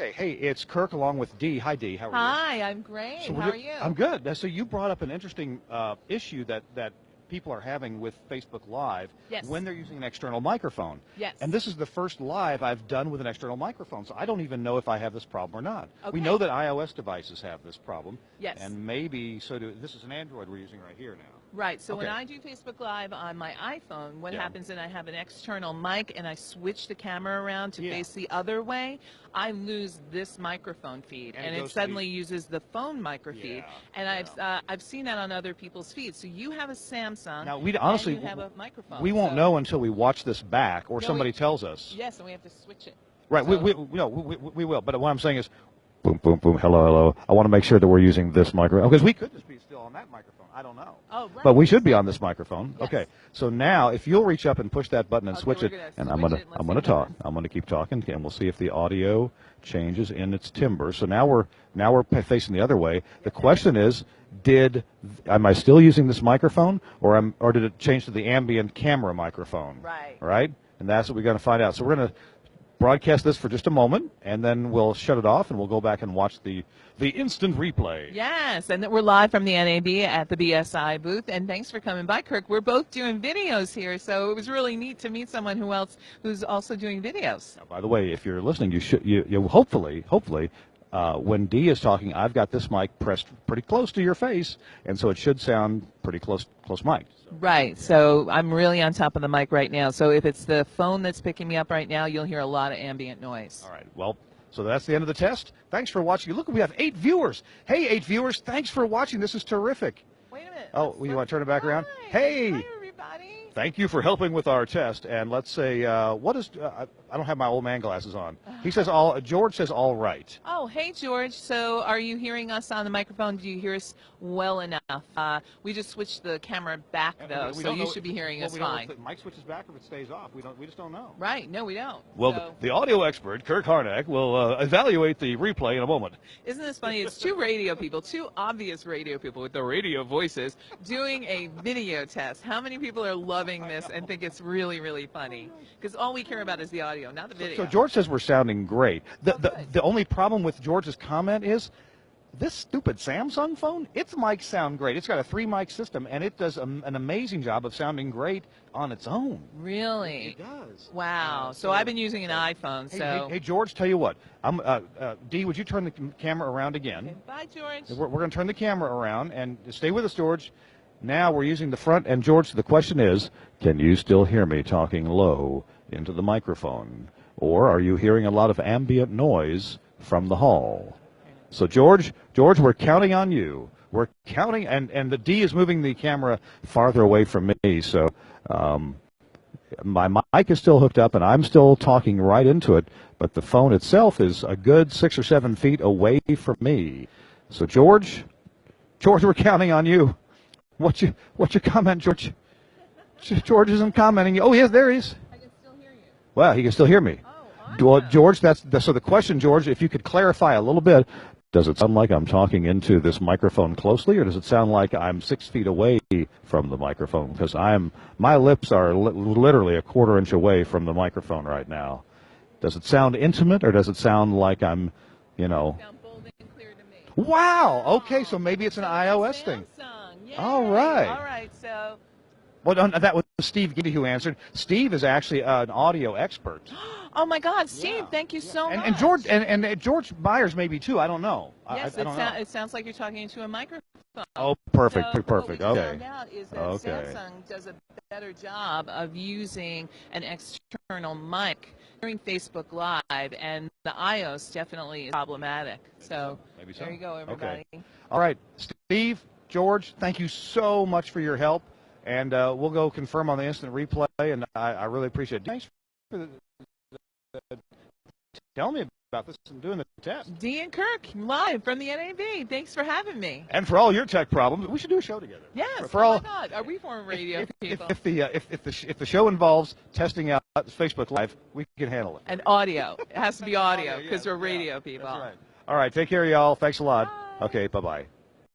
Okay, hey, it's Kirk along with Dee. Hi, Dee. How are you? Hi, I'm great. So How are you? I'm good. So you brought up an interesting issue that people are having with Facebook Live Yes. when they're using an external microphone. Yes. And this is the first live I've done with an external microphone, so I don't even know if I have this problem or not. Okay. We know that iOS devices have this problem. Yes. And maybe so do. This is an Android we're using right here now. Right. So Okay. when I do Facebook Live on my iPhone, what Yeah. happens is I have an external mic and I switch the camera around to Yeah. face the other way, I lose this microphone feed, And and it it goes to suddenly uses the phone microfeed. Yeah, And I've seen that on other people's feeds. So you have a Samsung. Now, we honestly, and you have a microphone. we won't so know until we watch this back or No, somebody we- tells us. Yes, and we have to switch it. Right, So- we will. But what I'm saying is, boom, boom, boom, hello, hello. I want to make sure that we're using this microphone because we could just be still on that microphone. I don't know. Oh, right. But we should be on this microphone. Yes. Okay. So now, if you'll reach up and push that button and Okay, switch we're it, gonna and switch I'm it. Let's gonna see what talk. happens. I'm gonna keep talking, and we'll see if the audio changes in its timbre. So now we're facing the other way. The question is, am I still using this microphone, or did it change to the ambient camera microphone? Right. Right. And that's what we're going to find out. So we're going to broadcast this for just a moment, and then we'll shut it off, and we'll go back and watch the instant replay. Yes, and we're live from the NAB at the BSI booth, and thanks for coming by, Kirk. We're both doing videos here, so it was really neat to meet someone who's also doing videos. Now, by the way, if you're listening, you hopefully, when Dee is talking, I've got this mic pressed pretty close to your face, and so it should sound pretty close mic. Right, so I'm really on top of the mic right now, so if it's the phone that's picking me up right now, you'll hear a lot of ambient noise. All right, well, so that's the end of the test. Thanks for watching. Look, we have 8 viewers. Hey, 8 viewers, thanks for watching. This is terrific. Wait a minute. Oh, you want to turn it back around? Hi. Hey! Hi, everybody. Thank you for helping with our test. And let's say, I don't have my old man glasses on. He says George says all right. Oh, hey, George. So are you hearing us on the microphone? Do you hear us well enough? We just switched the camera back, though, We so don't you know should be hearing us we don't know fine. if the mic switches back or if it stays off. We just don't know. Right. No, we don't. Well, So, the audio expert, Kirk Harnack, will evaluate the replay in a moment. isn't this funny? It's two radio people, two obvious radio people with the radio voices doing a video test. How many people are loving this and think it's really, really funny? Because all we care about is the audio, not the video. So George says we're sounding great. good. The only problem with George's comment is this stupid Samsung phone, its mics sound great. It's got a 3-mic system, and it does an amazing job of sounding great on its own. Really? It does. Wow. So I've been using an iPhone, Hey, so... hey, George, tell you what. Dee, would you turn the camera around again? Okay, bye, George. We're going to turn the camera around, and stay with us, George. Now we're using the front, and George, the question is, can you still hear me talking low into the microphone? Or are you hearing a lot of ambient noise from the hall? So George, we're counting on you. We're counting, and the D is moving the camera farther away from me, so my mic is still hooked up, and I'm still talking right into it, but the phone itself is a good 6 or 7 feet away from me. So George, we're counting on you. What's your comment, George? George isn't commenting. Oh, yes, there he is. I can still hear you. Well, he can still hear me. Oh, Well, George, so the question, George, if you could clarify a little bit, does it sound like I'm talking into this microphone closely, or does it sound like I'm 6 feet away from the microphone? Because my lips are literally a quarter inch away from the microphone right now. Does it sound intimate, or does it sound like I'm, Sound bold and clear to me. Wow. Okay, so maybe it's an iOS thing. Samsung. Yay. All right. All right, so... Well, that was Steve Giddy who answered. Steve is actually an audio expert. Oh, my God, Steve, Yeah. thank you so much. And George and George Myers maybe too. I don't know. Yes, I don't know. it sounds like you're talking into a microphone. Oh, perfect, So perfect. What we Okay. found out is that Okay. Samsung does a better job of using an external mic during Facebook Live, and the iOS definitely is problematic. So, Maybe so. there you go, everybody. Okay. All right, Steve, George, thank you so much for your help, and we'll go confirm on the instant replay, and I really appreciate it. Thanks for telling me about this and doing the test. Dee and Kirk, live from the NAB. Thanks for having me. And for all your tech problems, we should do a show together. Yes, For oh all, my God, are we former radio people? if the show involves testing out Facebook Live, we can handle it. And audio. It has to be audio Audio, because yeah, we're radio yeah, people. That's right. All right, take care, y'all. Thanks a lot. Bye. Okay, bye-bye.